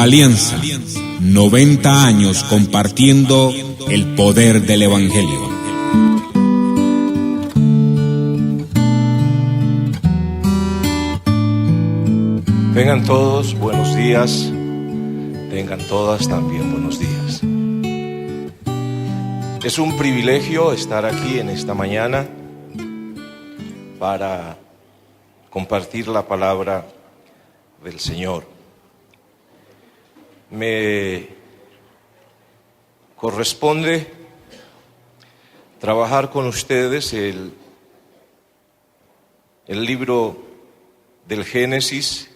Alianza, 90 años compartiendo el poder del Evangelio. Tengan todos buenos días, tengan todas también buenos días. Es un privilegio estar aquí en esta mañana para compartir la palabra del Señor. Me corresponde trabajar con ustedes el libro del Génesis,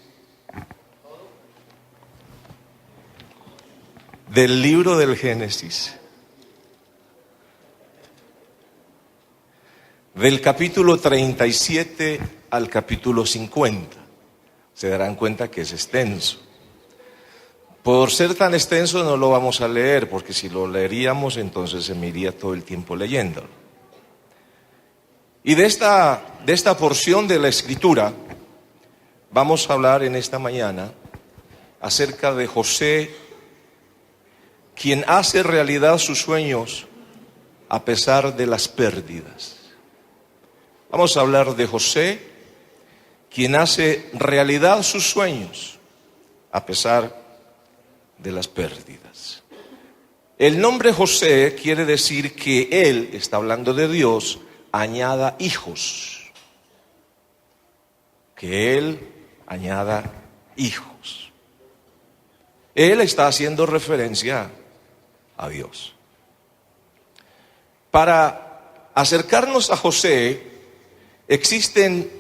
del capítulo 37 al capítulo 50. Se darán cuenta que es extenso. Por ser tan extenso no lo vamos a leer, porque si lo leeríamos entonces se me iría todo el tiempo leyéndolo. Y de esta porción de la Escritura vamos a hablar en esta mañana acerca de José, quien hace realidad sus sueños a pesar de las pérdidas. Vamos a hablar de José, quien hace realidad sus sueños a pesar de las pérdidas. El nombre José quiere decir que él, está hablando de Dios, añada hijos. Que él añada hijos. Él está haciendo referencia a Dios. Para acercarnos a José, existen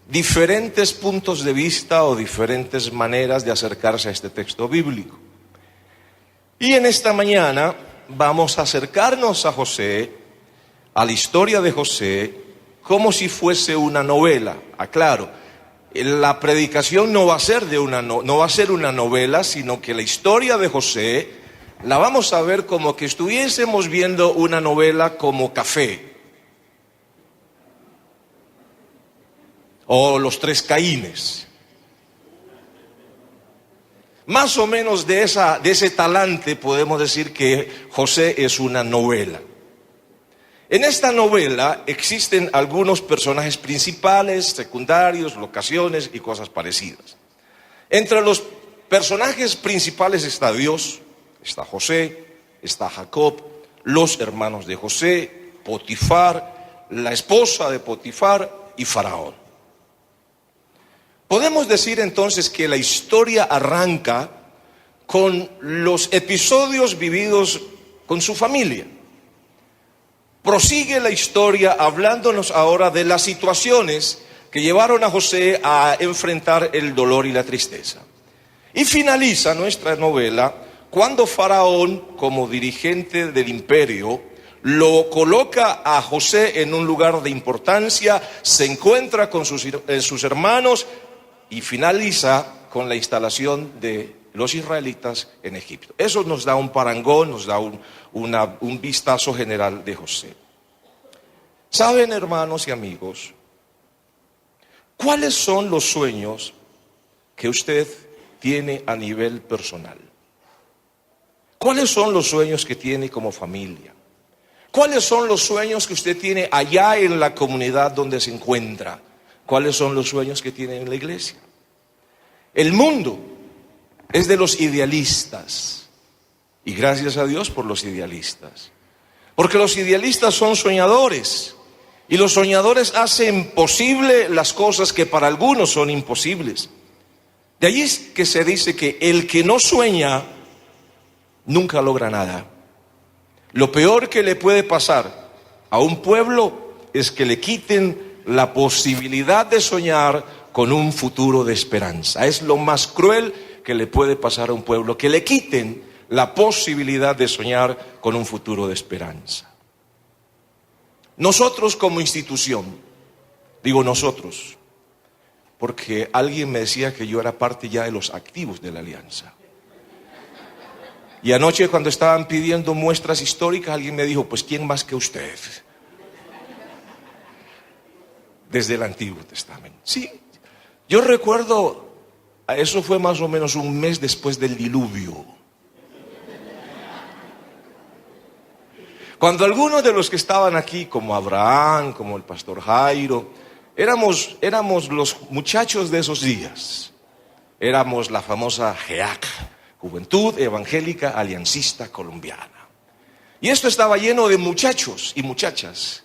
diferentes puntos de vista o diferentes maneras de acercarse a este texto bíblico. Y en esta mañana vamos a acercarnos a José, a la historia de José, como si fuese una novela. Aclaro, la predicación no va a ser no va a ser una novela, sino que la historia de José la vamos a ver como que estuviésemos viendo una novela como Café o Los Tres Caínes. Más o menos de ese talante podemos decir que José es una novela. En esta novela existen algunos personajes principales, secundarios, locaciones y cosas parecidas. Entre los personajes principales está Dios, está José, está Jacob, los hermanos de José, Potifar, la esposa de Potifar y Faraón. Podemos decir entonces que la historia arranca con los episodios vividos con su familia. Prosigue la historia hablándonos ahora de las situaciones que llevaron a José a enfrentar el dolor y la tristeza. Y finaliza nuestra novela cuando Faraón, como dirigente del imperio, lo coloca a José en un lugar de importancia, se encuentra con sus hermanos y finaliza con la instalación de los israelitas en Egipto. Eso nos da un parangón, nos da un vistazo general de José. ¿Saben, hermanos y amigos, cuáles son los sueños que usted tiene a nivel personal? ¿Cuáles son los sueños que tiene como familia? ¿Cuáles son los sueños que usted tiene allá en la comunidad donde se encuentra? ¿Cuáles son los sueños que tiene en la iglesia? El mundo es de los idealistas. Y gracias a Dios por los idealistas. Porque los idealistas son soñadores. Y los soñadores hacen posible las cosas que para algunos son imposibles. De allí es que se dice que el que no sueña nunca logra nada. Lo peor que le puede pasar a un pueblo es que le quiten la posibilidad de soñar con un futuro de esperanza. Es lo más cruel que le puede pasar a un pueblo, que le quiten la posibilidad de soñar con un futuro de esperanza. Nosotros como institución, digo nosotros, porque alguien me decía que yo era parte ya de los activos de la alianza. Y anoche cuando estaban pidiendo muestras históricas, alguien me dijo, pues ¿quién más que usted? Desde el Antiguo Testamento. Sí, yo recuerdo Eso fue más o menos un mes después del diluvio. Cuando algunos de los que estaban aquí, como Abraham, como el pastor Jairo, éramos los muchachos de esos días. Éramos la famosa JEAC, Juventud Evangélica Aliancista Colombiana. Y esto estaba lleno de muchachos y muchachas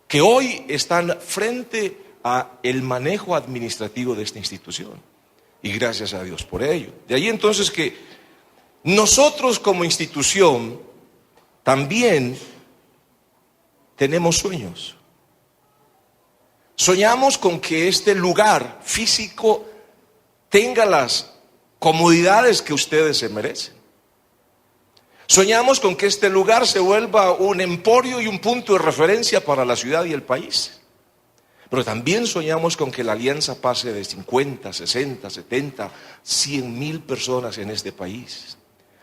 que hoy están frente a el manejo administrativo de esta institución. Y gracias a Dios por ello. De ahí entonces que nosotros como institución también tenemos sueños. Soñamos con que este lugar físico tenga las comodidades que ustedes se merecen. Soñamos con que este lugar se vuelva un emporio y un punto de referencia para la ciudad y el país. Pero también soñamos con que la alianza pase de 50, 60, 70, 100,000 personas en este país.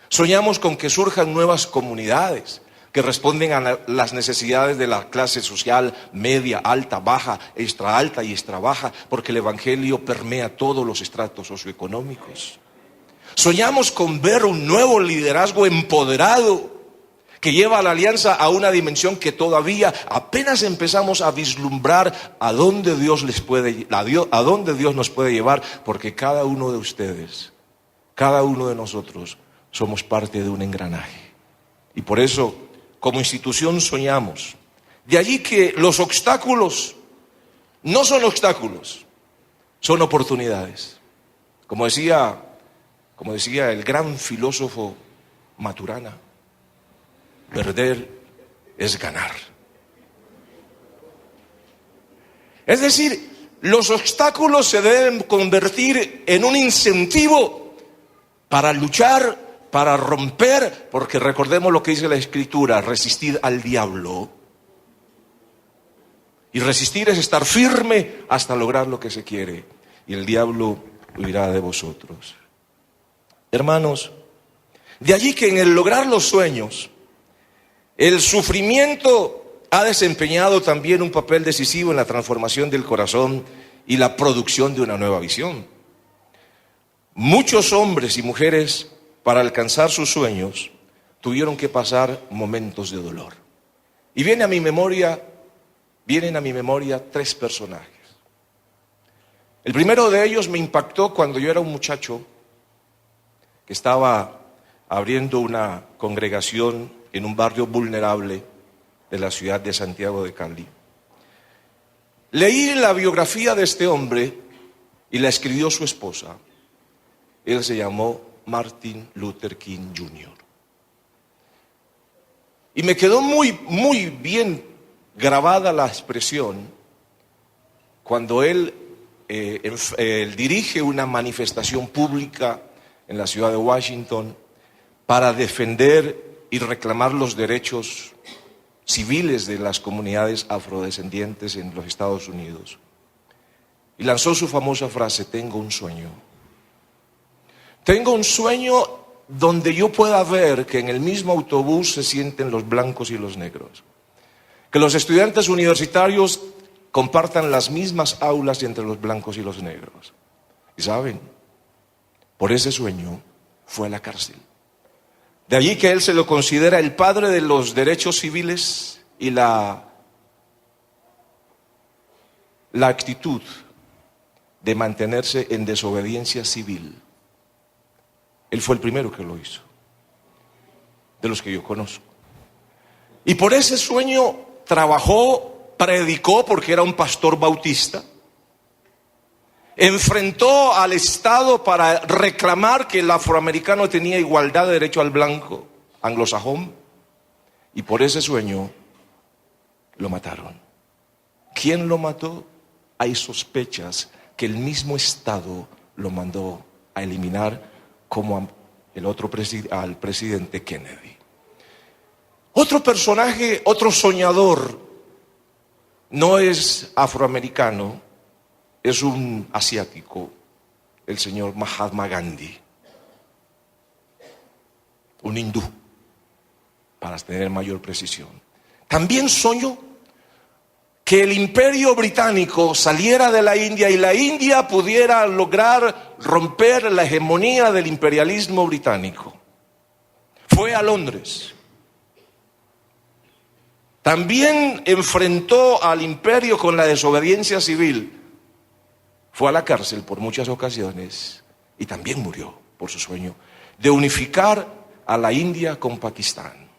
Soñamos con que surjan nuevas comunidades que responden a las necesidades de la clase social media, alta, baja, extra alta y extra baja, porque el evangelio permea todos los estratos socioeconómicos. Soñamos con ver un nuevo liderazgo empoderado que lleva a la alianza a una dimensión que todavía apenas empezamos a vislumbrar a dónde Dios nos puede llevar, porque cada uno de ustedes, cada uno de nosotros somos parte de un engranaje. Y por eso, como institución soñamos. De allí que los obstáculos no son obstáculos, son oportunidades. Como decía el gran filósofo Maturana, perder es ganar. Es decir, los obstáculos se deben convertir en un incentivo para luchar, para romper, porque recordemos lo que dice la Escritura: resistir al diablo. Y resistir es estar firme hasta lograr lo que se quiere, y el diablo huirá de vosotros. Hermanos, de allí que en el lograr los sueños, el sufrimiento ha desempeñado también un papel decisivo en la transformación del corazón y la producción de una nueva visión. Muchos hombres y mujeres, para alcanzar sus sueños, tuvieron que pasar momentos de dolor. Y vienen a mi memoria 3 personajes. El primero de ellos me impactó cuando yo era un muchacho que estaba abriendo una congregación en un barrio vulnerable de la ciudad de Santiago de Cali. Leí la biografía de este hombre y la escribió su esposa. Él se llamó Martin Luther King Jr. Y me quedó muy, muy bien grabada la expresión cuando él dirige una manifestación pública en la ciudad de Washington para defender y reclamar los derechos civiles de las comunidades afrodescendientes en los Estados Unidos. Y lanzó su famosa frase: tengo un sueño. Tengo un sueño donde yo pueda ver que en el mismo autobús se sienten los blancos y los negros. Que los estudiantes universitarios compartan las mismas aulas entre los blancos y los negros. Y saben, por ese sueño fue a la cárcel. De allí que él se lo considera el padre de los derechos civiles y la actitud de mantenerse en desobediencia civil. Él fue el primero que lo hizo, de los que yo conozco. Y por ese sueño trabajó, predicó, porque era un pastor bautista. Enfrentó al Estado para reclamar que el afroamericano tenía igualdad de derecho al blanco anglosajón. Y por ese sueño lo mataron. ¿Quién lo mató? Hay sospechas que el mismo Estado lo mandó a eliminar, como al presidente Kennedy. Otro personaje, otro soñador, no es afroamericano, es un asiático, el señor Mahatma Gandhi, un hindú, para tener mayor precisión. También soñó que el imperio británico saliera de la India y la India pudiera lograr romper la hegemonía del imperialismo británico. Fue a Londres. También enfrentó al imperio con la desobediencia civil. Fue a la cárcel por muchas ocasiones y también murió por su sueño de unificar a la India con Pakistán.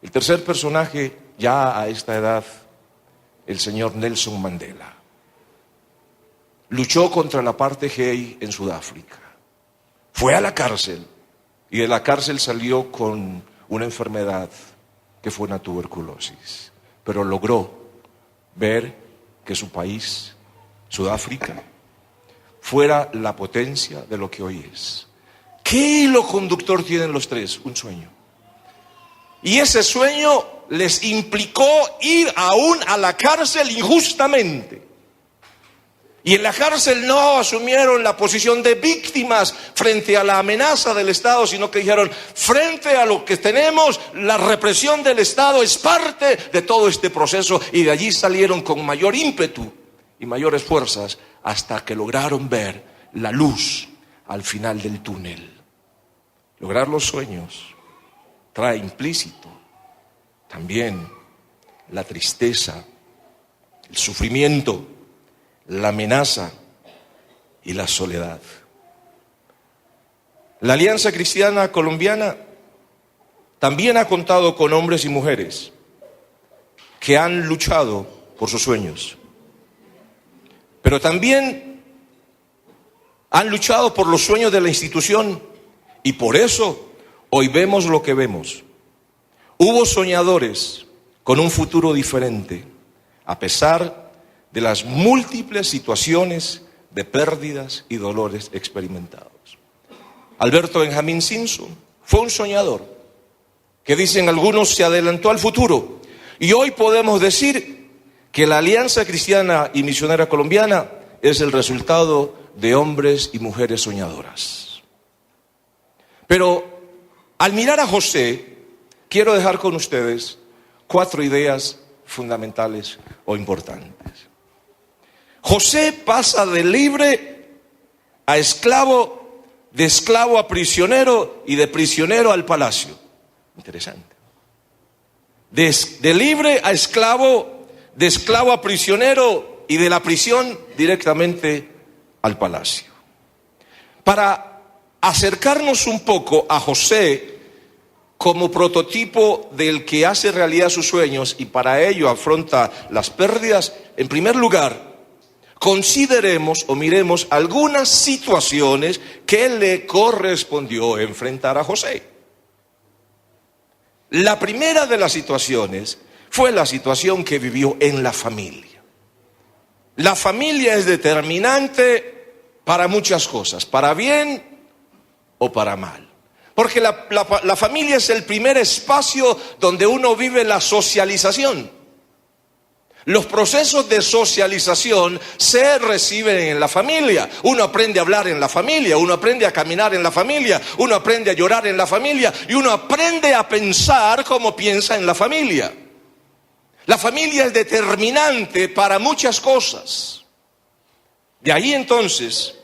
El tercer personaje, ya a esta edad, el señor Nelson Mandela. Luchó contra el apartheid en Sudáfrica. Fue a la cárcel y de la cárcel salió con una enfermedad que fue una tuberculosis. Pero logró ver que su país, Sudáfrica, fuera la potencia de lo que hoy es. ¿Qué hilo conductor tienen los tres? Un sueño. Y ese sueño les implicó ir aún a la cárcel injustamente. Y en la cárcel no asumieron la posición de víctimas frente a la amenaza del Estado, sino que dijeron, frente a lo que tenemos, la represión del Estado es parte de todo este proceso, y de allí salieron con mayor ímpetu y mayores fuerzas hasta que lograron ver la luz al final del túnel. Lograr los sueños trae implícito también la tristeza, el sufrimiento, la amenaza y la soledad. La Alianza Cristiana Colombiana también ha contado con hombres y mujeres que han luchado por sus sueños, pero también han luchado por los sueños de la institución, y por eso hoy vemos lo que vemos. Hubo soñadores con un futuro diferente, a pesar de las múltiples situaciones de pérdidas y dolores experimentados. Alberto Benjamín Simpson fue un soñador que, dicen algunos, se adelantó al futuro. Y hoy podemos decir que la Alianza Cristiana y Misionera Colombiana es el resultado de hombres y mujeres soñadoras. Pero al mirar a José, quiero dejar con ustedes 4 ideas fundamentales o importantes. José pasa de libre a esclavo, de esclavo a prisionero y de prisionero al palacio. Interesante. De libre a esclavo, de esclavo a prisionero y de la prisión directamente al palacio. Para acercarnos un poco a José como prototipo del que hace realidad sus sueños y para ello afronta las pérdidas, en primer lugar, consideremos o miremos algunas situaciones que le correspondió enfrentar a José. La primera de las situaciones fue la situación que vivió en la familia. La familia es determinante para muchas cosas, para bien o para mal. Porque la familia es el primer espacio donde uno vive la socialización. Los procesos de socialización se reciben en la familia. Uno aprende a hablar en la familia, uno aprende a caminar en la familia, uno aprende a llorar en la familia y uno aprende a pensar como piensa en la familia. La familia es determinante para muchas cosas. De ahí entonces,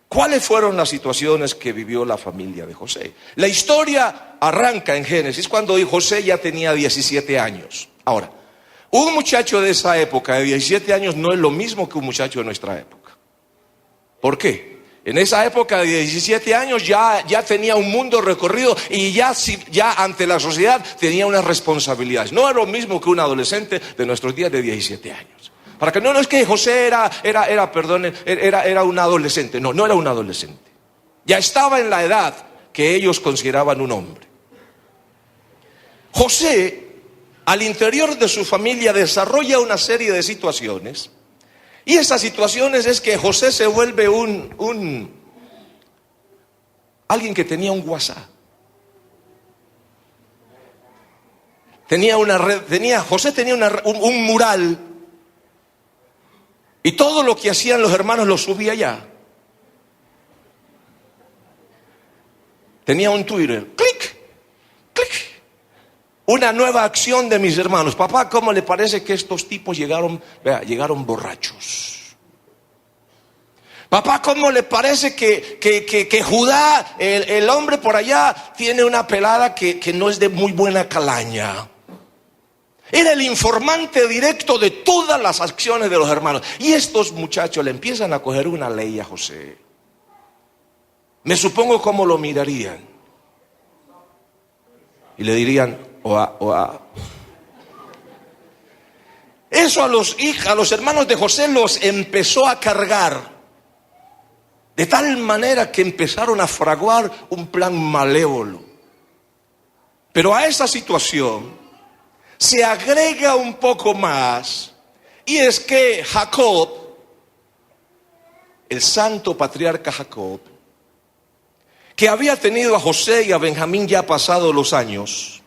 ¿cuáles fueron las situaciones que vivió la familia de José? La historia arranca en Génesis cuando José ya tenía 17 años. Ahora, un muchacho de esa época de 17 años no es lo mismo que un muchacho de nuestra época. ¿Por qué? En esa época de 17 años ya tenía un mundo recorrido y ya ante la sociedad tenía unas responsabilidades. No es lo mismo que un adolescente de nuestros días de 17 años. Para que no es que José era un adolescente. No era un adolescente. Ya estaba en la edad que ellos consideraban un hombre. José, al interior de su familia, desarrolla una serie de situaciones. Y esas situaciones es que José se vuelve alguien que tenía un WhatsApp. José tenía un mural. Y todo lo que hacían los hermanos lo subía allá. Tenía un Twitter. Clic, clic. una nueva acción de mis hermanos. Papá, ¿cómo le parece que estos tipos llegaron borrachos? Papá, ¿cómo le parece que Judá, el hombre por allá, tiene una pelada que no es de muy buena calaña? Era el informante directo de todas las acciones de los hermanos. Y estos muchachos le empiezan a coger una ley a José. Me supongo cómo lo mirarían. Y le dirían, oa. Eso a los hermanos de José los empezó a cargar. De tal manera que empezaron a fraguar un plan malévolo. Pero a esa situación se agrega un poco más, y es que Jacob, el santo patriarca Jacob, que había tenido a José y a Benjamín ya pasados los años,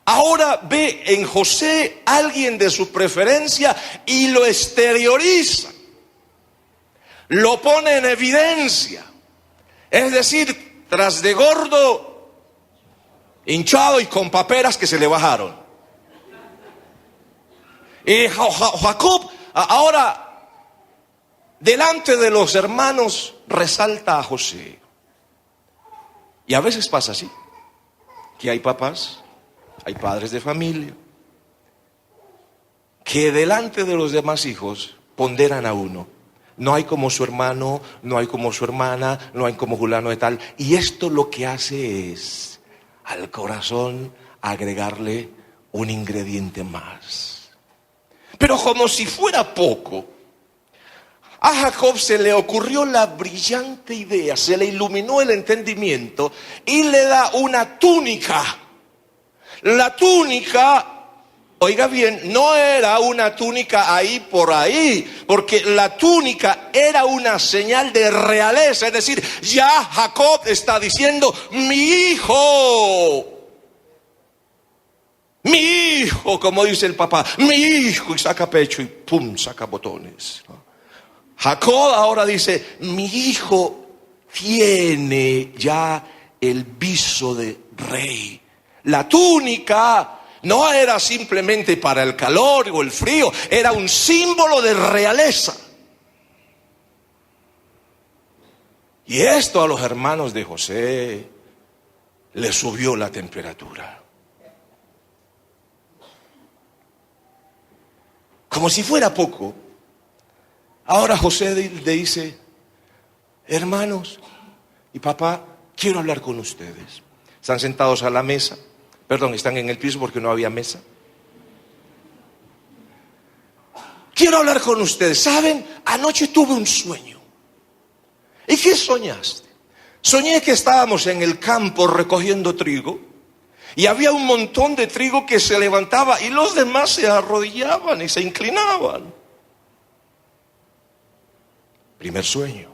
ahora ve en José alguien de su preferencia y lo exterioriza. Lo pone en evidencia. Es decir, tras de gordo, hinchado y con paperas que se le bajaron. Y Jacob ahora, delante de los hermanos, resalta a José. Y a veces pasa así, que hay papás, hay padres de familia, que delante de los demás hijos ponderan a uno. No hay como su hermano, no hay como su hermana, no hay como fulano de tal. Y esto lo que hace es al corazón agregarle un ingrediente más. Pero como si fuera poco, a Jacob se le ocurrió la brillante idea, se le iluminó el entendimiento y le da una túnica. La túnica, oiga bien, no era una túnica ahí por ahí, porque la túnica era una señal de realeza. Es decir, ya Jacob está diciendo, mi hijo, como dice el papá, mi hijo, y saca pecho y pum, saca botones. Jacob ahora dice, mi hijo tiene ya el viso de rey. La túnica no era simplemente para el calor o el frío, era un símbolo de realeza. Y esto a los hermanos de José les subió la temperatura. Como si fuera poco, ahora José le dice, hermanos y papá, quiero hablar con ustedes. Están sentados a la mesa. Perdón, están en el piso porque no había mesa. Quiero hablar con ustedes. ¿Saben? Anoche tuve un sueño. ¿Y qué soñaste? Soñé que estábamos en el campo recogiendo trigo y había un montón de trigo que se levantaba y los demás se arrodillaban y se inclinaban. Primer sueño.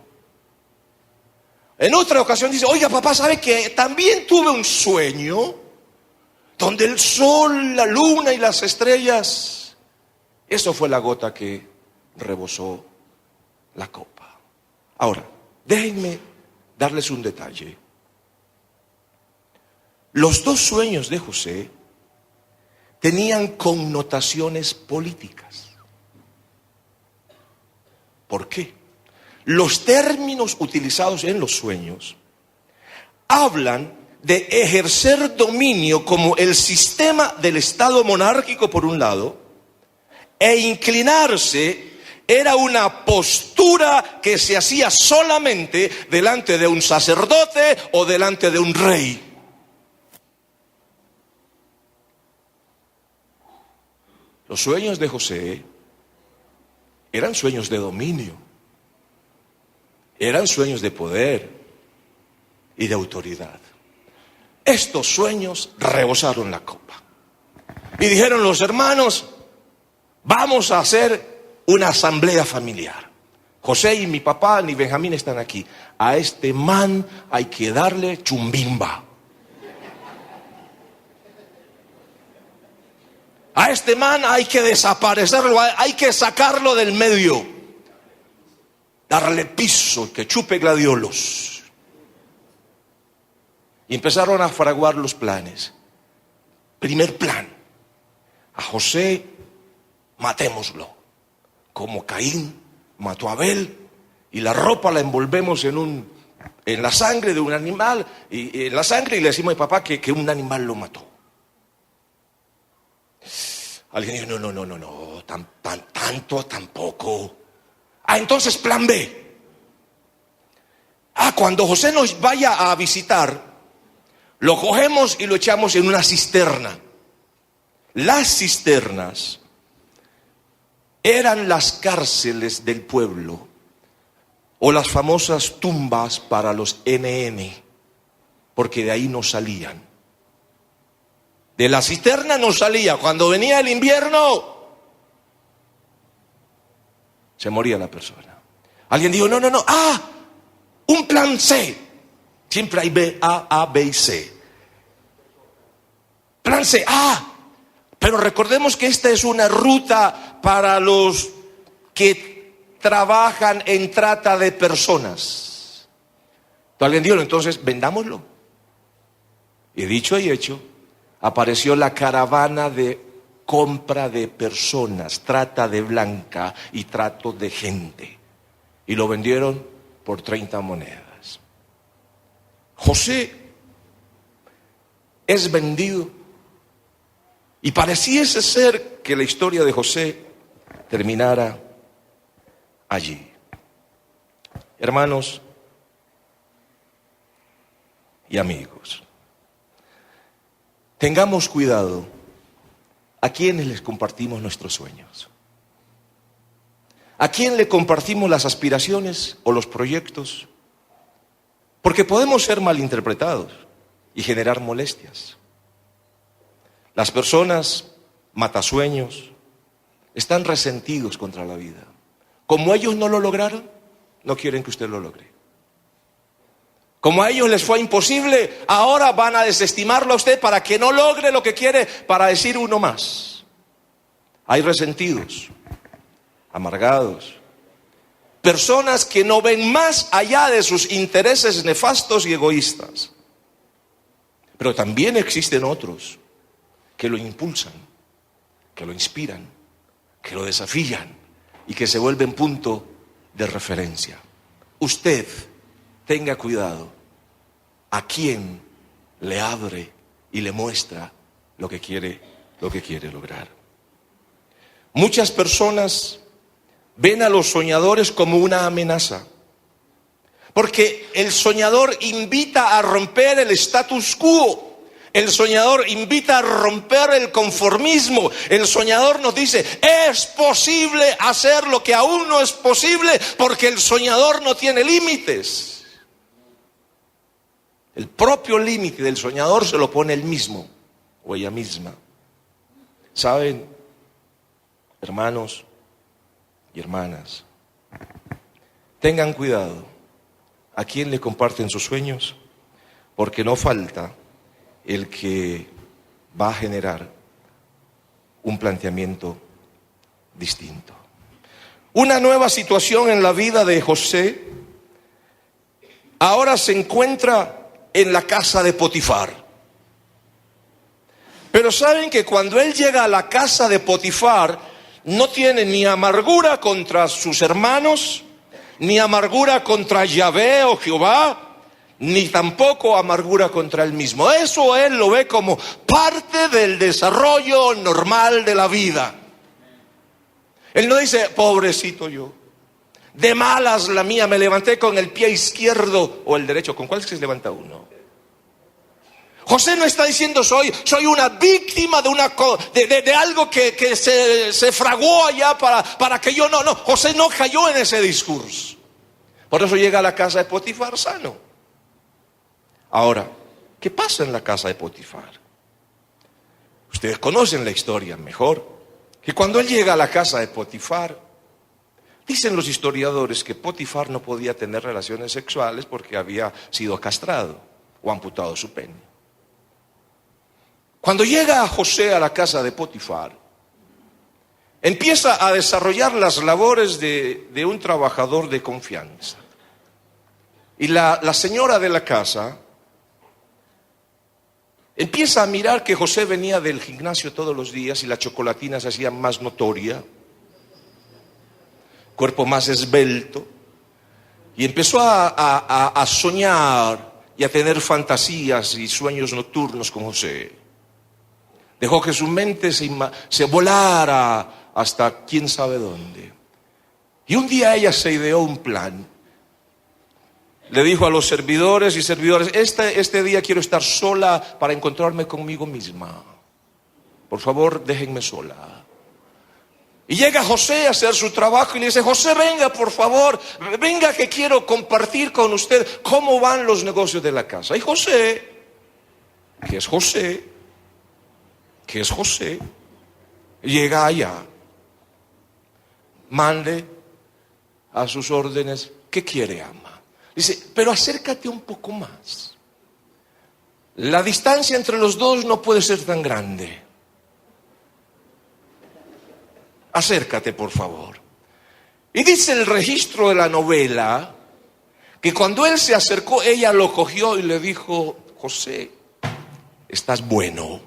En otra ocasión dice, oiga papá, ¿sabe que también tuve un sueño donde el sol, la luna y las estrellas, eso fue la gota que rebosó la copa? Ahora, déjenme darles un detalle. Los dos sueños de José tenían connotaciones políticas. ¿Por qué? Los términos utilizados en los sueños hablan de ejercer dominio como el sistema del Estado monárquico por un lado, e inclinarse era una postura que se hacía solamente delante de un sacerdote o delante de un rey. Los sueños de José eran sueños de dominio, eran sueños de poder y de autoridad. Estos sueños rebosaron la copa. Y dijeron los hermanos, vamos a hacer una asamblea familiar. José y mi papá ni Benjamín están aquí. A este man hay que darle chumbimba. A este man hay que desaparecerlo, hay que sacarlo del medio. Darle piso, que chupe gladiolos. Y empezaron a fraguar los planes. Primer plan. A José, matémoslo. Como Caín mató a Abel, y la ropa la envolvemos en la sangre de un animal, y en la sangre, y le decimos a papá que un animal lo mató. Alguien dijo, no, tanto tampoco. Entonces plan B. Cuando José nos vaya a visitar, lo cogemos y lo echamos en una cisterna. Las cisternas eran las cárceles del pueblo, o las famosas tumbas para los NN, porque de ahí no salían. De la cisterna no salía. Cuando venía el invierno, se moría la persona. Alguien dijo, no. Un plan C. Siempre hay B, A, B y C. Plan C, pero recordemos que esta es una ruta para los que trabajan en trata de personas. Alguien dijo, entonces vendámoslo. Y dicho y hecho, apareció la caravana de compra de personas, trata de blanca y trato de gente. Y lo vendieron por 30 monedas. José es vendido. Y pareciese ser que la historia de José terminara allí. Hermanos y amigos, tengamos cuidado a quienes les compartimos nuestros sueños. ¿A quién le compartimos las aspiraciones o los proyectos? Porque podemos ser malinterpretados y generar molestias. Las personas matasueños están resentidos contra la vida. Como ellos no lo lograron, no quieren que usted lo logre. Como a ellos les fue imposible, ahora van a desestimarlo a usted para que no logre lo que quiere, para decir uno más. Hay resentidos, amargados, personas que no ven más allá de sus intereses nefastos y egoístas. Pero también existen otros que lo impulsan, que lo inspiran, que lo desafían y que se vuelven punto de referencia. Usted tenga cuidado a quién le abre y le muestra lo que quiere lograr. Muchas personas ven a los soñadores como una amenaza, porque el soñador invita a romper el status quo. El soñador invita a romper el conformismo. El soñador nos dice, es posible hacer lo que aún no es posible, porque el soñador no tiene límites. El propio límite del soñador se lo pone él mismo o ella misma. ¿Saben, hermanos y hermanas? Tengan cuidado a quién le comparten sus sueños, porque no falta el que va a generar un planteamiento distinto. Una nueva situación en la vida de José ahora se encuentra en la casa de Potifar. Pero saben que cuando él llega a la casa de Potifar, no tiene ni amargura contra sus hermanos, ni amargura contra Yahvé o Jehová, ni tampoco amargura contra él mismo. Eso él lo ve como parte del desarrollo normal de la vida. Él no dice, pobrecito yo, de malas la mía, me levanté con el pie izquierdo o el derecho. ¿Con cuál es que se levanta uno? José no está diciendo soy una víctima de algo que se fraguó allá para que yo no. José no cayó en ese discurso. Por eso llega a la casa de Potifar sano. Ahora, ¿qué pasa en la casa de Potifar? Ustedes conocen la historia mejor. Que cuando él llega a la casa de Potifar, dicen los historiadores que Potifar no podía tener relaciones sexuales porque había sido castrado o amputado su pene. Cuando llega José a la casa de Potifar, empieza a desarrollar las labores de un trabajador de confianza. Y la señora de la casa empieza a mirar que José venía del gimnasio todos los días y la chocolatina se hacía más notoria, cuerpo más esbelto, y empezó a soñar y a tener fantasías y sueños nocturnos con José. Dejó que su mente se volara hasta quién sabe dónde. Y un día ella se ideó un plan. Le dijo a los servidores y servidoras: este día quiero estar sola para encontrarme conmigo misma. Por favor, déjenme sola. Y llega José a hacer su trabajo y le dice: José, venga, por favor, venga, que quiero compartir con usted cómo van los negocios de la casa. Y José, que es José, llega allá. Mande a sus órdenes. ¿Qué quiere, ama? Dice: pero acércate un poco más. La distancia entre los dos no puede ser tan grande. Acércate, por favor. Y dice el registro de la novela que cuando él se acercó, ella lo cogió y le dijo: José, estás bueno.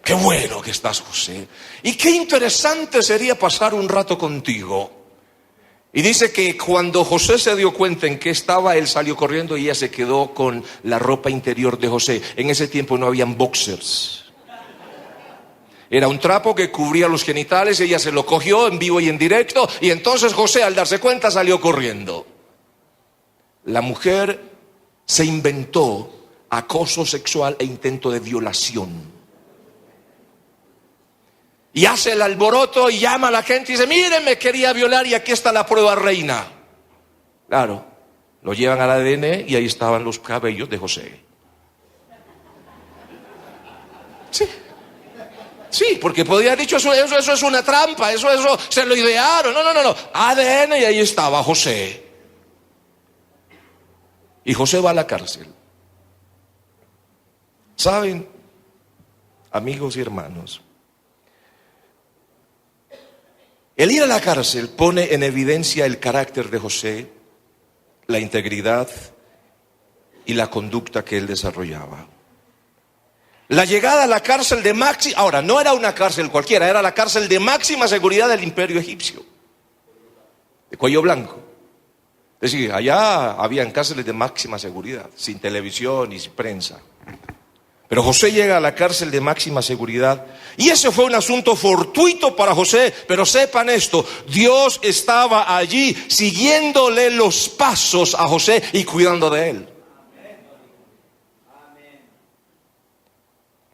Qué bueno que estás, José. Y qué interesante sería pasar un rato contigo. Y dice que cuando José se dio cuenta en qué estaba, él salió corriendo y ella se quedó con la ropa interior de José. En ese tiempo no habían boxers. Era un trapo que cubría los genitales, ella se lo cogió en vivo y en directo, y entonces José, al darse cuenta, salió corriendo. La mujer se inventó acoso sexual e intento de violación. Y hace el alboroto y llama a la gente y dice: miren, me quería violar y aquí está la prueba, reina. Claro, lo llevan al ADN y ahí estaban los cabellos de José. Sí, porque podría haber dicho: eso es una trampa, eso se lo idearon. No. ADN y ahí estaba José. Y José va a la cárcel. ¿Saben, amigos y hermanos? El ir a la cárcel pone en evidencia el carácter de José, la integridad y la conducta que él desarrollaba. La llegada a la cárcel de máxima, ahora, no era una cárcel cualquiera, era la cárcel de máxima seguridad del imperio egipcio, de cuello blanco. Es decir, allá habían cárceles de máxima seguridad, sin televisión y sin prensa. Pero José llega a la cárcel de máxima seguridad y ese fue un asunto fortuito para José. Pero sepan esto: Dios estaba allí siguiéndole los pasos a José y cuidando de él.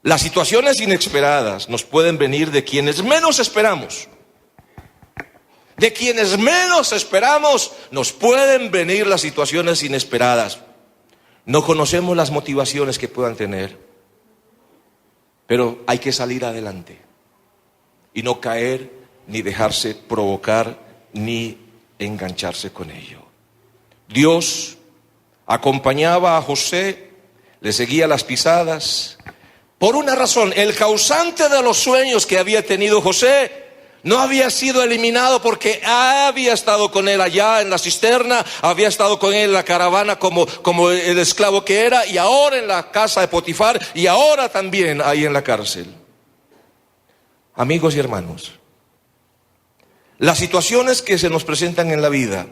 Las situaciones inesperadas nos pueden venir de quienes menos esperamos. De quienes menos esperamos nos pueden venir las situaciones inesperadas. No conocemos las motivaciones que puedan tener, pero hay que salir adelante y no caer, ni dejarse provocar, ni engancharse con ello. Dios acompañaba a José, le seguía las pisadas, por una razón: el causante de los sueños que había tenido José no había sido eliminado, porque había estado con él allá en la cisterna, había estado con él en la caravana como el esclavo que era, y ahora en la casa de Potifar, y ahora también ahí en la cárcel. Amigos y hermanos, las situaciones que se nos presentan en la vida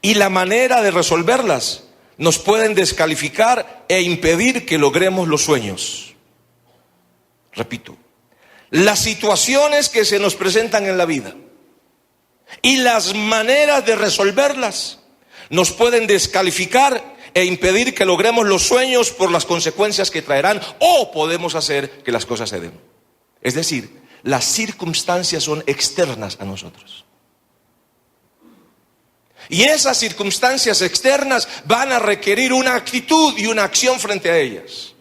y la manera de resolverlas nos pueden descalificar e impedir que logremos los sueños. Repito, las situaciones que se nos presentan en la vida y las maneras de resolverlas nos pueden descalificar e impedir que logremos los sueños por las consecuencias que traerán, o podemos hacer que las cosas se den. Es decir, las circunstancias son externas a nosotros. Y esas circunstancias externas van a requerir una actitud y una acción frente a ellas.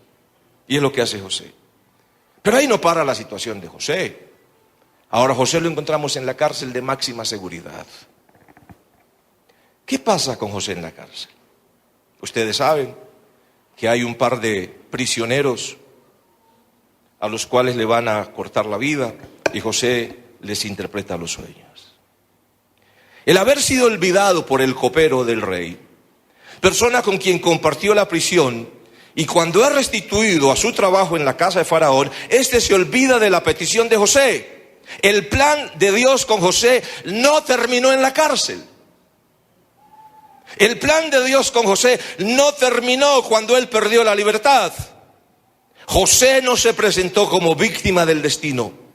Y es lo que hace José. Pero ahí no para la situación de José. Ahora José lo encontramos en la cárcel de máxima seguridad. ¿Qué pasa con José en la cárcel? Ustedes saben que hay un par de prisioneros a los cuales le van a cortar la vida y José les interpreta los sueños. El haber sido olvidado por el copero del rey persona con quien compartió la prisión, y cuando es restituido a su trabajo en la casa de Faraón, este se olvida de la petición de José. El plan de Dios con José no terminó en la cárcel. El plan de Dios con José no terminó cuando él perdió la libertad. José no se presentó como víctima del destino.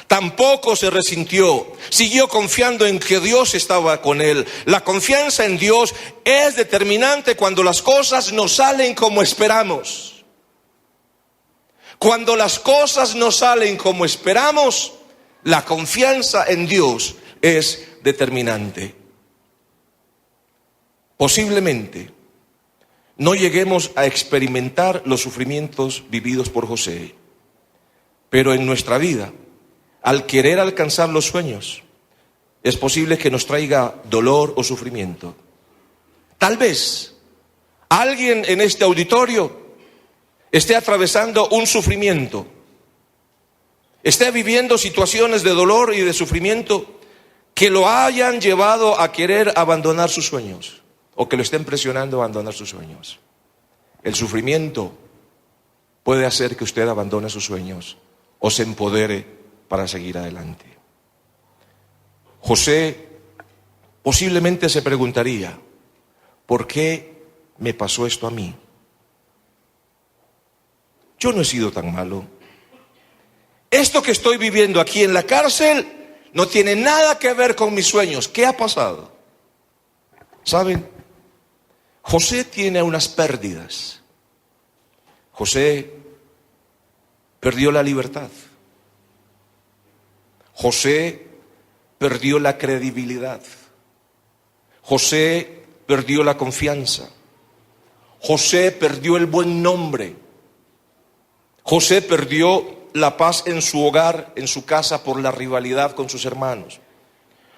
Tampoco se resintió. Siguió confiando en que Dios estaba con él. La confianza en Dios es determinante cuando las cosas no salen como esperamos. Cuando las cosas no salen como esperamos, la confianza en Dios es determinante. Posiblemente no lleguemos a experimentar los sufrimientos vividos por José, pero en nuestra vida, al querer alcanzar los sueños, es posible que nos traiga dolor o sufrimiento. Tal vez alguien en este auditorio esté atravesando un sufrimiento, esté viviendo situaciones de dolor y de sufrimiento que lo hayan llevado a querer abandonar sus sueños, o que lo estén presionando a abandonar sus sueños. El sufrimiento puede hacer que usted abandone sus sueños o se empodere para seguir adelante. José posiblemente se preguntaría, ¿por qué me pasó esto a mí? Yo no he sido tan malo. Esto que estoy viviendo aquí en la cárcel no tiene nada que ver con mis sueños. ¿Qué ha pasado? ¿Saben? José tiene unas pérdidas. José perdió la libertad. José perdió la credibilidad. José perdió la confianza. José perdió el buen nombre. José perdió la paz en su hogar, en su casa, por la rivalidad con sus hermanos.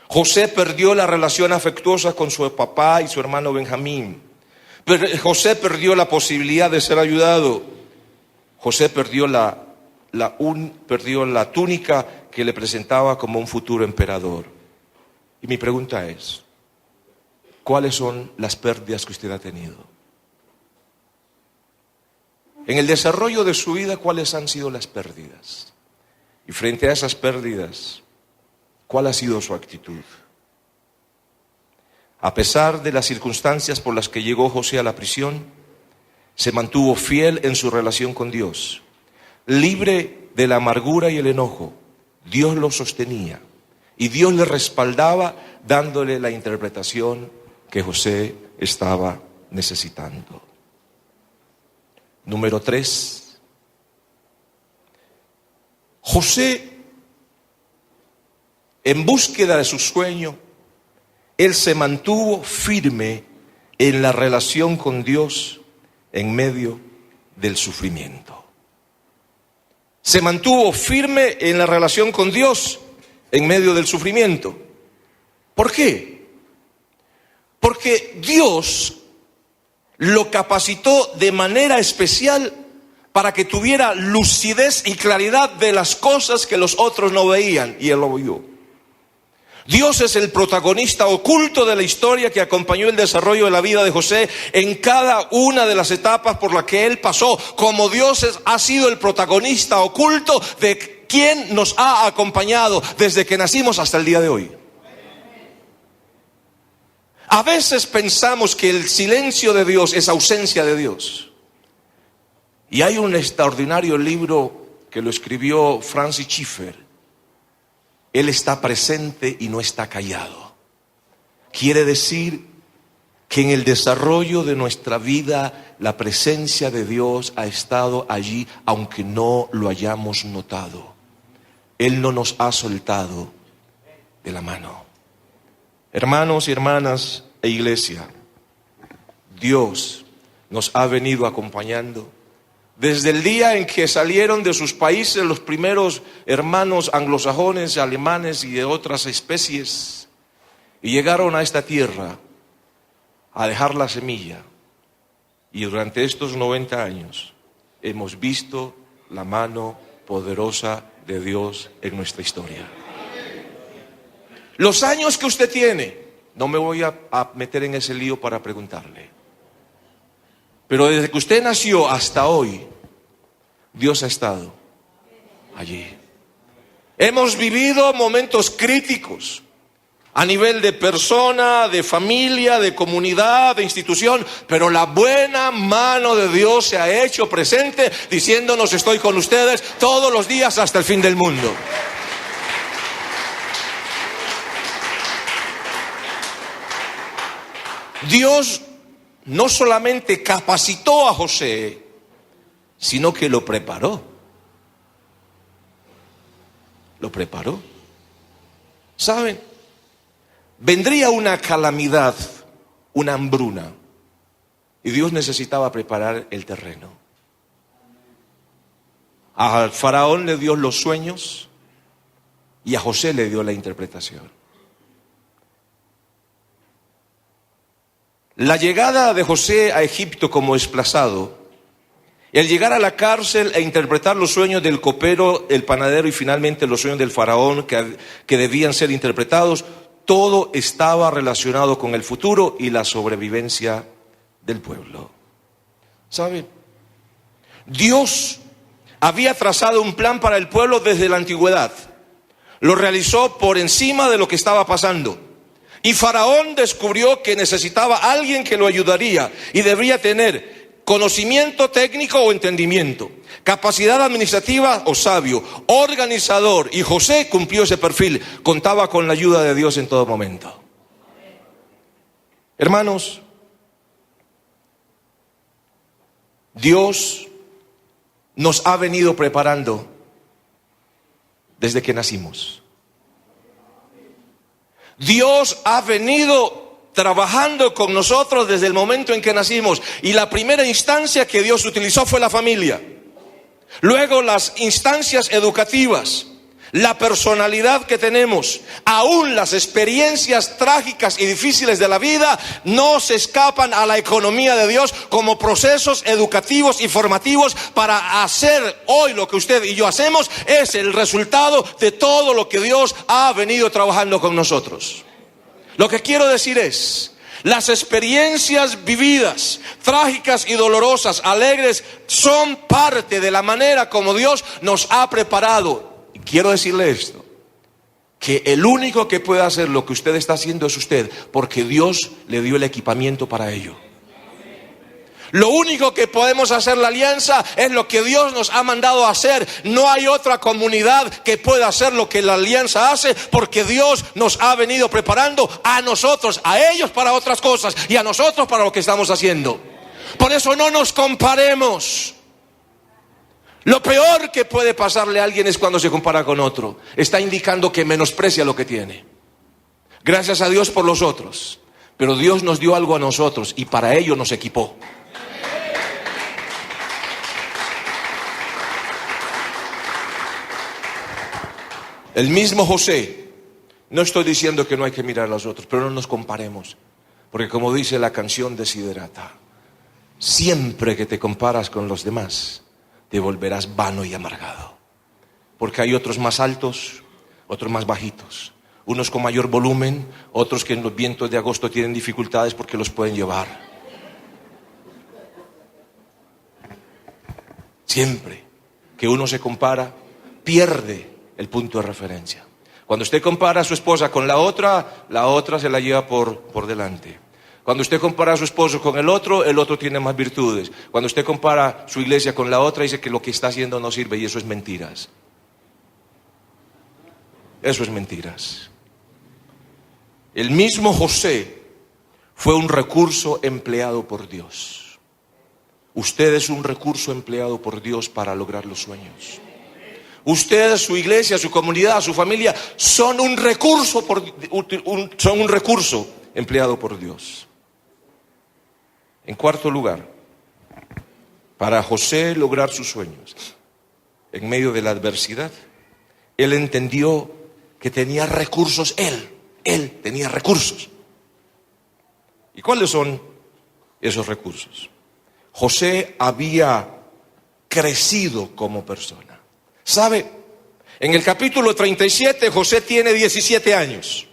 José perdió la relación afectuosa con su papá y su hermano Benjamín. José perdió la posibilidad de ser ayudado. José perdió perdió la túnica que le presentaba como un futuro emperador. Y mi pregunta es, ¿cuáles son las pérdidas que usted ha tenido? En el desarrollo de su vida, ¿cuáles han sido las pérdidas? Y frente a esas pérdidas, ¿cuál ha sido su actitud? A pesar de las circunstancias por las que llegó José a la prisión, se mantuvo fiel en su relación con Dios. Libre de la amargura y el enojo, Dios lo sostenía y Dios le respaldaba dándole la interpretación que José estaba necesitando. Número 3. José, en búsqueda de su sueño, él se mantuvo firme en la relación con Dios en medio del sufrimiento. Se mantuvo firme en la relación con Dios en medio del sufrimiento. ¿Por qué? Porque Dios lo capacitó de manera especial para que tuviera lucidez y claridad de las cosas que los otros no veían, y él lo vio. Dios es el protagonista oculto de la historia que acompañó el desarrollo de la vida de José en cada una de las etapas por las que él pasó, como Dios ha sido el protagonista oculto de quien nos ha acompañado desde que nacimos hasta el día de hoy. A veces pensamos que el silencio de Dios es ausencia de Dios. Y hay un extraordinario libro que lo escribió Francis Schaeffer. Él está presente y no está callado. Quiere decir que en el desarrollo de nuestra vida la presencia de Dios ha estado allí, aunque no lo hayamos notado. Él no nos ha soltado de la mano. Hermanos y hermanas e iglesia, Dios nos ha venido acompañando desde el día en que salieron de sus países los primeros hermanos anglosajones, alemanes y de otras especies, y llegaron a esta tierra a dejar la semilla. Y durante estos 90 años hemos visto la mano poderosa de Dios en nuestra historia. Los años que usted tiene, no me voy a meter en ese lío para preguntarle. Pero desde que usted nació hasta hoy, Dios ha estado allí. Hemos vivido momentos críticos a nivel de persona, de familia, de comunidad, de institución, pero la buena mano de Dios se ha hecho presente diciéndonos: estoy con ustedes todos los días hasta el fin del mundo. Dios no solamente capacitó a José, sino que lo preparó. Lo preparó. ¿Saben? Vendría una calamidad, una hambruna, y Dios necesitaba preparar el terreno. Al faraón le dio los sueños y a José le dio la interpretación. La llegada de José a Egipto como desplazado, el llegar a la cárcel e interpretar los sueños del copero, el panadero y finalmente los sueños del faraón que debían ser interpretados, todo estaba relacionado con el futuro y la sobrevivencia del pueblo. ¿Saben? Dios había trazado un plan para el pueblo desde la antigüedad. Lo realizó por encima de lo que estaba pasando. Y Faraón descubrió que necesitaba a alguien que lo ayudaría y debería tener conocimiento técnico o entendimiento, capacidad administrativa o sabio, organizador. Y José cumplió ese perfil, contaba con la ayuda de Dios en todo momento. Hermanos, Dios nos ha venido preparando desde que nacimos. Dios ha venido trabajando con nosotros desde el momento en que nacimos. Y la primera instancia que Dios utilizó fue la familia. Luego las instancias educativas, la personalidad que tenemos, aún las experiencias trágicas y difíciles de la vida no se escapan a la economía de Dios como procesos educativos y formativos para hacer hoy lo que usted y yo hacemos. Es el resultado de todo lo que Dios ha venido trabajando con nosotros. Lo que quiero decir es: las experiencias vividas, trágicas y dolorosas, alegres, son parte de la manera como Dios nos ha preparado. Y quiero decirle esto, que el único que puede hacer lo que usted está haciendo es usted, porque Dios le dio el equipamiento para ello. Lo único que podemos hacer la alianza es lo que Dios nos ha mandado a hacer. No hay otra comunidad que pueda hacer lo que la alianza hace, porque Dios nos ha venido preparando a nosotros, a ellos para otras cosas y a nosotros para lo que estamos haciendo. Por eso no nos comparemos. Lo peor que puede pasarle a alguien es cuando se compara con otro. Está indicando que menosprecia lo que tiene. Gracias a Dios por los otros, pero Dios nos dio algo a nosotros y para ello nos equipó. El mismo José, no estoy diciendo que no hay que mirar a los otros, pero no nos comparemos, porque como dice la canción Desiderata, siempre que te comparas con los demás, te volverás vano y amargado, porque hay otros más altos, otros más bajitos, unos con mayor volumen, otros que en los vientos de agosto tienen dificultades porque los pueden llevar. Siempre que uno se compara, pierde el punto de referencia. Cuando usted compara a su esposa con la otra se la lleva por delante. Cuando usted compara a su esposo con el otro tiene más virtudes. Cuando usted compara su iglesia con la otra, dice que lo que está haciendo no sirve, y eso es mentiras. Eso es mentiras. El mismo José fue un recurso empleado por Dios. Usted es un recurso empleado por Dios para lograr los sueños. Ustedes, su iglesia, su comunidad, su familia son un recurso empleado por Dios. En cuarto lugar, para José lograr sus sueños en medio de la adversidad, él entendió que tenía recursos. Él tenía recursos. ¿Y cuáles son esos recursos? José había crecido como persona. ¿Sabe? En el capítulo 37 José tiene 17 años.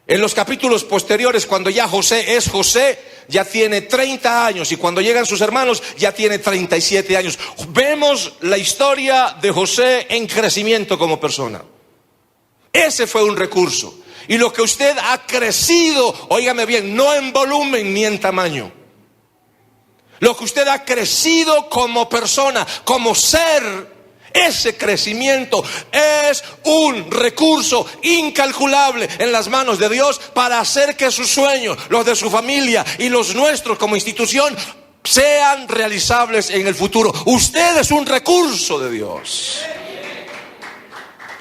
En los capítulos posteriores, cuando ya José es José, ya tiene 30 años y cuando llegan sus hermanos ya tiene 37 años. Vemos la historia de José en crecimiento como persona. Ese fue un recurso. Y lo que usted ha crecido, óigame bien, no en volumen ni en tamaño. Lo que usted ha crecido como persona, como ser, ese crecimiento es un recurso incalculable en las manos de Dios para hacer que sus sueños, los de su familia y los nuestros como institución, sean realizables en el futuro. Usted es un recurso de Dios.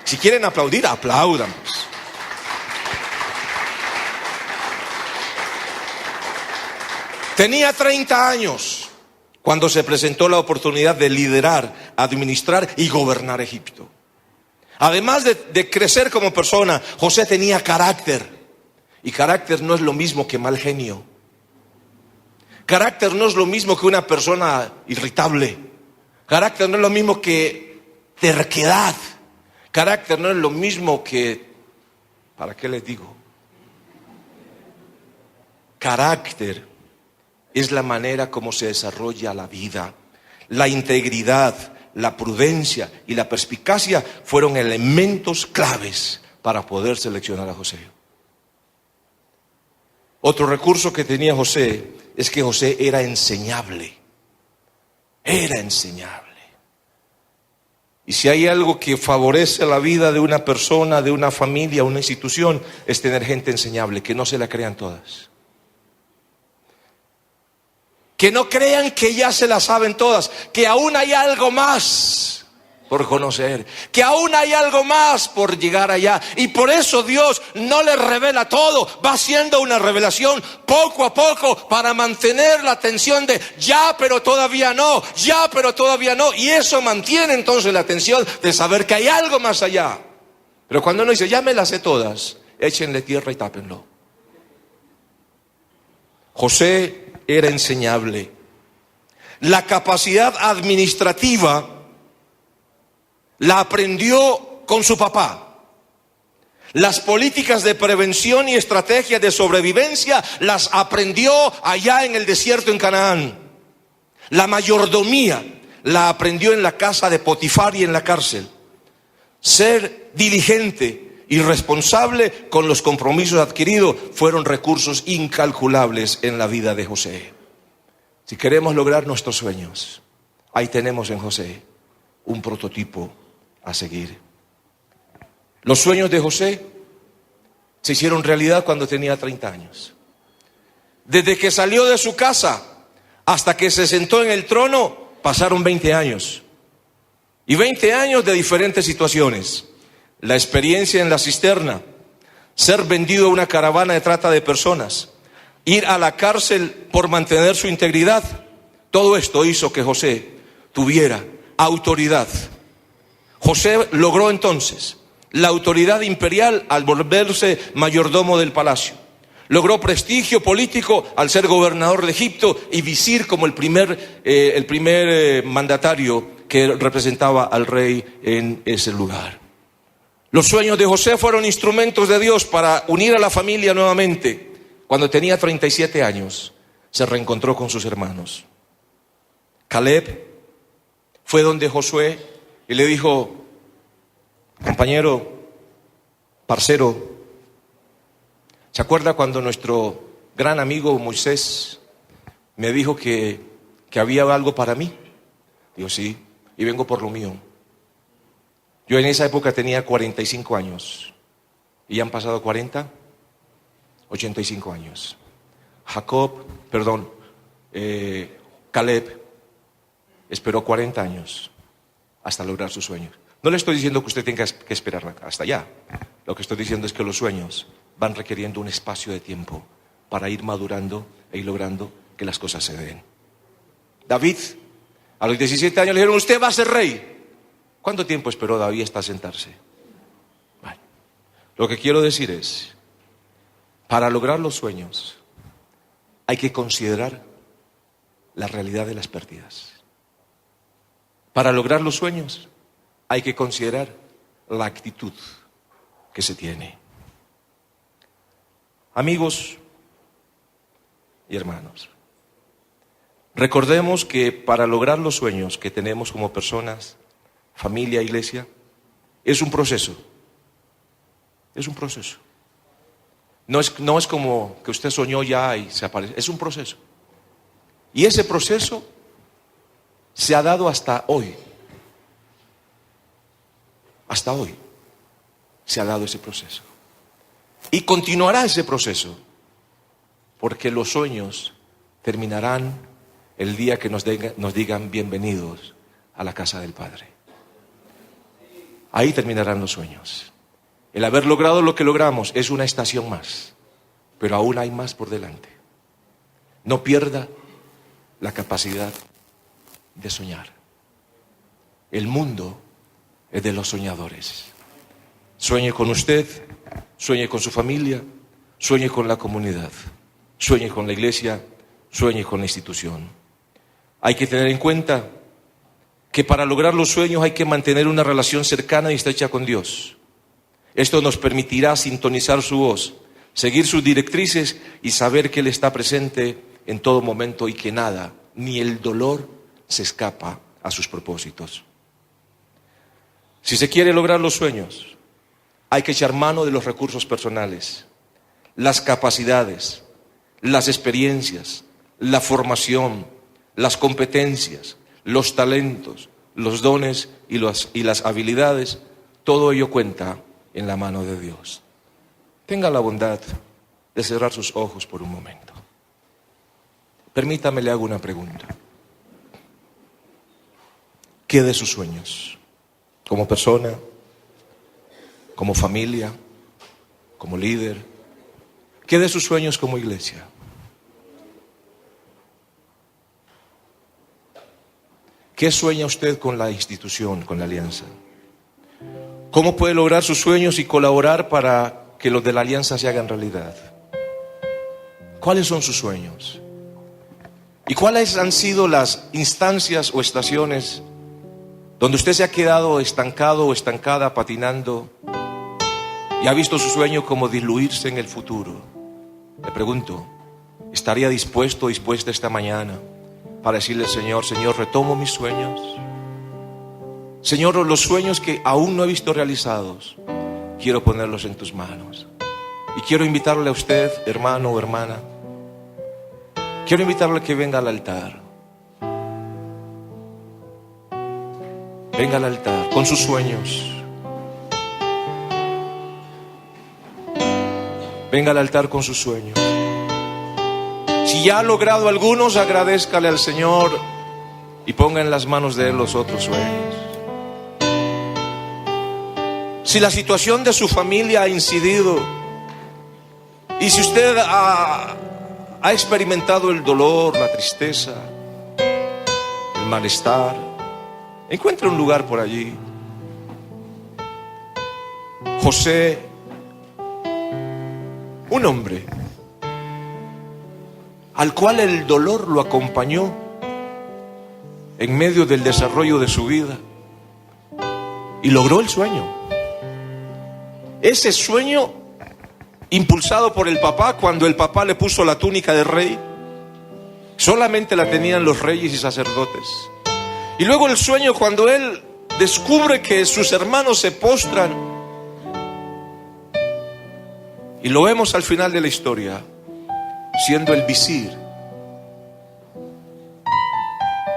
Si quieren aplaudir, aplaudan. Tenía 30 años cuando se presentó la oportunidad de liderar, administrar y gobernar Egipto. Además de crecer como persona, José tenía carácter. Y carácter no es lo mismo que mal genio. Carácter no es lo mismo que una persona irritable. Carácter no es lo mismo que terquedad. Carácter no es lo mismo que... ¿Para qué les digo? Carácter es la manera como se desarrolla la vida. La integridad, la prudencia y la perspicacia fueron elementos claves para poder seleccionar a José. Otro recurso que tenía José es que José era enseñable. Era enseñable. Y si hay algo que favorece la vida de una persona, de una familia, una institución, es tener gente enseñable, que no se la crean todas. Que no crean que ya se la saben todas, que aún hay algo más por conocer, que aún hay algo más por llegar allá. Y por eso Dios no le revela todo, va haciendo una revelación poco a poco para mantener la atención de ya pero todavía no, ya pero todavía no. Y eso mantiene entonces la atención de saber que hay algo más allá. Pero cuando uno dice ya me las sé todas, échenle tierra y tápenlo. José era enseñable. La capacidad administrativa la aprendió con su papá. Las políticas de prevención y estrategias de sobrevivencia las aprendió allá en el desierto en Canaán. La mayordomía la aprendió en la casa de Potifar y en la cárcel. Ser diligente y responsable con los compromisos adquiridos fueron recursos incalculables en la vida de José. Si queremos lograr nuestros sueños, ahí tenemos en José un prototipo a seguir. Los sueños de José se hicieron realidad cuando tenía 30 años. Desde que salió de su casa hasta que se sentó en el trono, pasaron 20 años. Y 20 años de diferentes situaciones. La experiencia en la cisterna, ser vendido a una caravana de trata de personas, ir a la cárcel por mantener su integridad. Todo esto hizo que José tuviera autoridad. José logró entonces la autoridad imperial al volverse mayordomo del palacio. Logró prestigio político al ser gobernador de Egipto y visir como el primer mandatario que representaba al rey en ese lugar. Los sueños de José fueron instrumentos de Dios para unir a la familia nuevamente. Cuando tenía 37 años, se reencontró con sus hermanos. Caleb fue donde Josué y le dijo: compañero, parcero, ¿se acuerda cuando nuestro gran amigo Moisés me dijo que había algo para mí? Digo, sí, y vengo por lo mío. Yo en esa época tenía 45 años. ¿Y ya han pasado 40? 85 años. Caleb esperó 40 años hasta lograr sus sueños. No le estoy diciendo que usted tenga que esperar hasta allá. Lo que estoy diciendo es que los sueños van requiriendo un espacio de tiempo para ir madurando e ir logrando que las cosas se den. David, a los 17 años le dijeron: usted va a ser rey. ¿Cuánto tiempo esperó David hasta sentarse? Bueno, lo que quiero decir es, para lograr los sueños hay que considerar la realidad de las pérdidas. Para lograr los sueños hay que considerar la actitud que se tiene. Amigos, y hermanos. Recordemos que para lograr los sueños que tenemos como personas, familia, iglesia, es un proceso. Es un proceso. No es como que usted soñó ya y se aparece. Es un proceso. Y ese proceso se ha dado hasta hoy. Hasta hoy se ha dado ese proceso. Y continuará ese proceso, porque los sueños terminarán el día que nos digan bienvenidos a la casa del Padre. Ahí terminarán los sueños. El haber logrado lo que logramos es una estación más, pero aún hay más por delante. No pierda la capacidad de soñar. El mundo es de los soñadores. Sueñe con usted, sueñe con su familia, sueñe con la comunidad, sueñe con la iglesia, sueñe con la institución. Hay que tener en cuenta que para lograr los sueños hay que mantener una relación cercana y estrecha con Dios. Esto nos permitirá sintonizar su voz, seguir sus directrices y saber que Él está presente en todo momento y que nada, ni el dolor, se escapa a sus propósitos. Si se quiere lograr los sueños, hay que echar mano de los recursos personales, las capacidades, las experiencias, la formación, las competencias, los talentos, los dones y las habilidades. Todo ello cuenta en la mano de Dios. Tenga la bondad de cerrar sus ojos por un momento. Permítame, le hago una pregunta. ¿Qué de sus sueños? Como persona, como familia, como líder. ¿Qué de sus sueños como iglesia? ¿Qué sueña usted con la institución, con la alianza? ¿Cómo puede lograr sus sueños y colaborar para que los de la alianza se hagan realidad? ¿Cuáles son sus sueños? ¿Y cuáles han sido las instancias o estaciones donde usted se ha quedado estancado o estancada, patinando, y ha visto su sueño como diluirse en el futuro? Le pregunto, ¿estaría dispuesto o dispuesta esta mañana para decirle al Señor: Señor, retomo mis sueños? Señor, los sueños que aún no he visto realizados, quiero ponerlos en tus manos. Y quiero invitarle a usted, hermano o hermana, quiero invitarle a que venga al altar. Venga al altar con sus sueños. Venga al altar con sus sueños. Si ya ha logrado algunos, agradézcale al Señor y ponga en las manos de Él los otros sueños. Si la situación de su familia ha incidido, y si usted ha experimentado el dolor, la tristeza, el malestar, encuentre un lugar por allí. José, un hombre al cual el dolor lo acompañó en medio del desarrollo de su vida, y logró el sueño. Ese sueño impulsado por el papá, cuando el papá le puso la túnica de rey, solamente la tenían los reyes y sacerdotes. Y luego el sueño cuando él descubre que sus hermanos se postran, y lo vemos al final de la historia siendo el visir,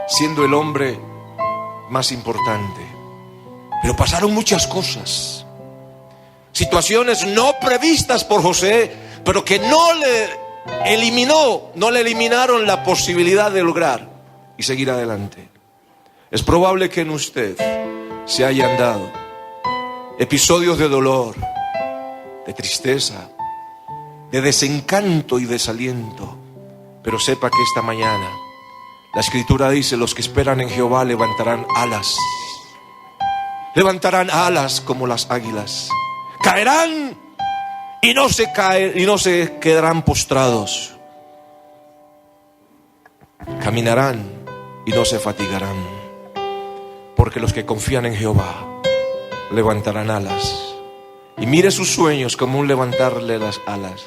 siendo el hombre más importante. Pero pasaron muchas cosas, situaciones no previstas por José, pero que no le eliminaron la posibilidad de lograr y seguir adelante. Es probable que en usted se hayan dado episodios de dolor, de tristeza, de desencanto y desaliento, pero sepa que esta mañana la Escritura dice: los que esperan en Jehová levantarán alas como las águilas, caerán y no se quedarán postrados, caminarán y no se fatigarán, porque los que confían en Jehová levantarán alas. Y mire sus sueños como un levantarle las alas.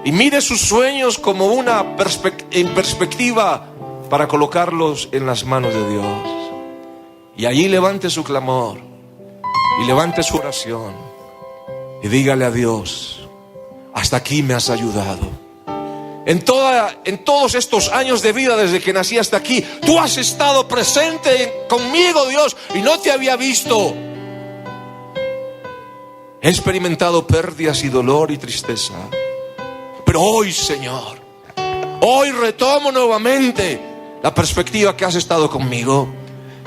y mire sus sueños como una en perspectiva para colocarlos en las manos de Dios. Y allí levante su clamor y levante su oración y dígale a Dios: hasta aquí me has ayudado. En todos estos años de vida, desde que nací hasta aquí, tú has estado presente conmigo, Dios, y no te había visto. He experimentado pérdidas y dolor y tristeza, pero hoy, Señor, hoy retomo nuevamente la perspectiva que has estado conmigo.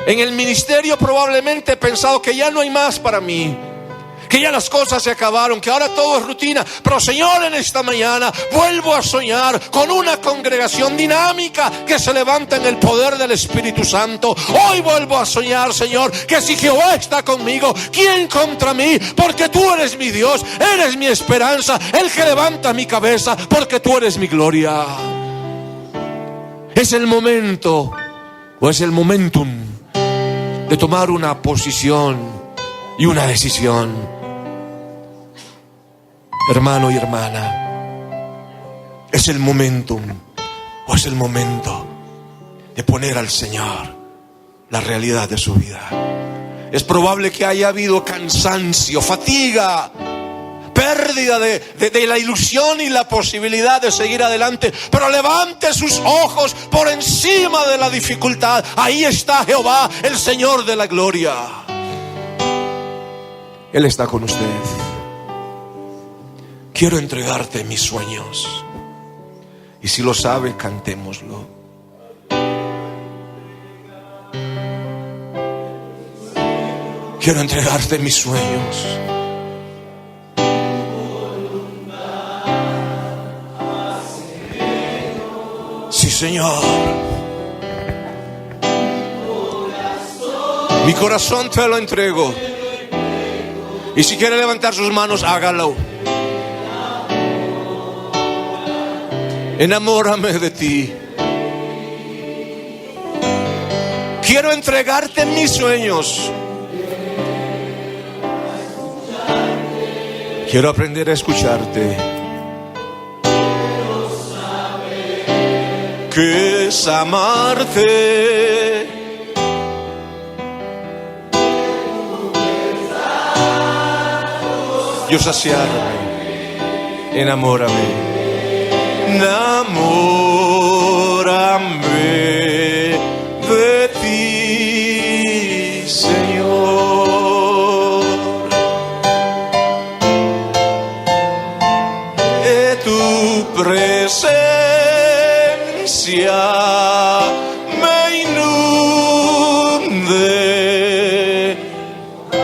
En el ministerio probablemente he pensado que ya no hay más para mí, que ya las cosas se acabaron, que ahora todo es rutina. Pero Señor, en esta mañana vuelvo a soñar con una congregación dinámica que se levanta en el poder del Espíritu Santo. Hoy vuelvo a soñar, Señor, que si Jehová está conmigo, ¿quién contra mí? Porque tú eres mi Dios, eres mi esperanza, el que levanta mi cabeza, porque tú eres mi gloria. Es el momento, o es el momentum, de tomar una posición y una decisión. Hermano y hermana, es el momentum, o es el momento de poner al Señor la realidad de su vida. Es probable que haya habido cansancio, fatiga, pérdida de la ilusión y la posibilidad de seguir adelante, pero levante sus ojos por encima de la dificultad. Ahí está Jehová, el Señor de la gloria. Él está con usted. Quiero entregarte mis sueños. Y si lo sabe, cantémoslo. Quiero entregarte mis sueños. Sí, Señor. Mi corazón te lo entrego. Y si quiere levantar sus manos, hágalo. Enamórame de ti. Quiero entregarte mis sueños. Quiero aprender a escucharte. Que es amarte. Yo saciarme. Enamórame. Enamórame de ti, Señor, de tu presencia me inunde,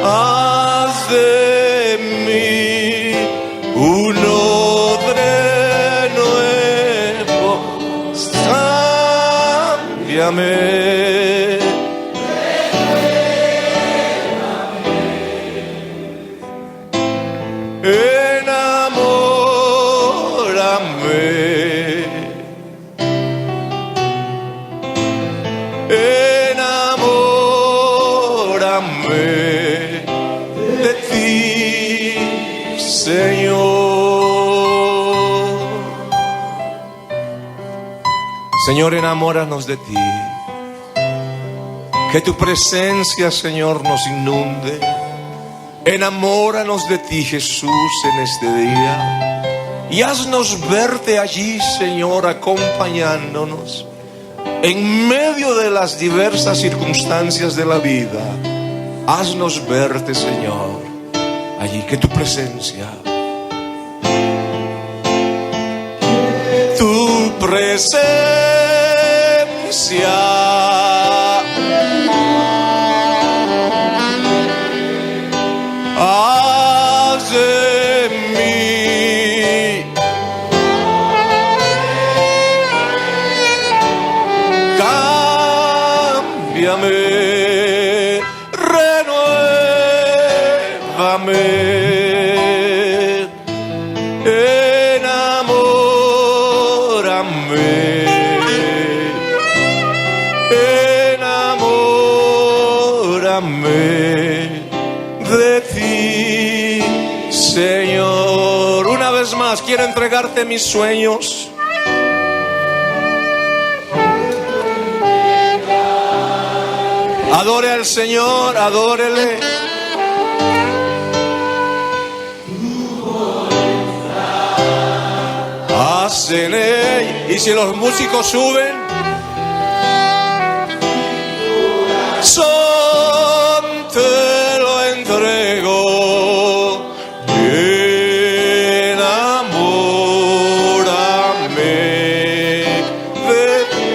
haz de mí un odre nuevo, cámbiame. Enamórame de ti, Señor. Señor, enamóranos de ti. Que tu presencia, Señor, nos inunde. Enamóranos de ti, Jesús, en este día. Y haznos verte allí, Señor, acompañándonos en medio de las diversas circunstancias de la vida. Haznos verte, Señor, allí. Que tu presencia, tu presencia, haz de mí cámbiame, renuévame, enamórame, enamórame de ti, Señor. Una vez vez más, quiero entregarte mis sueños. Adore al Señor, adórele. Hacele. Y si los músicos suben, son te lo entrego. Enamórame de ti.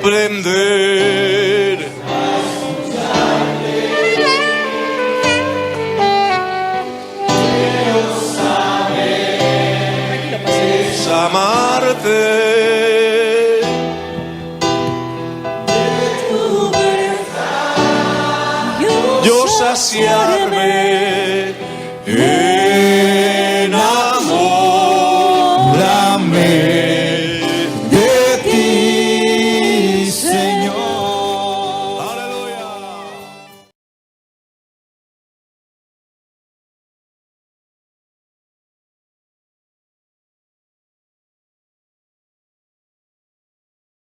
Prender amarte. Yo saciarme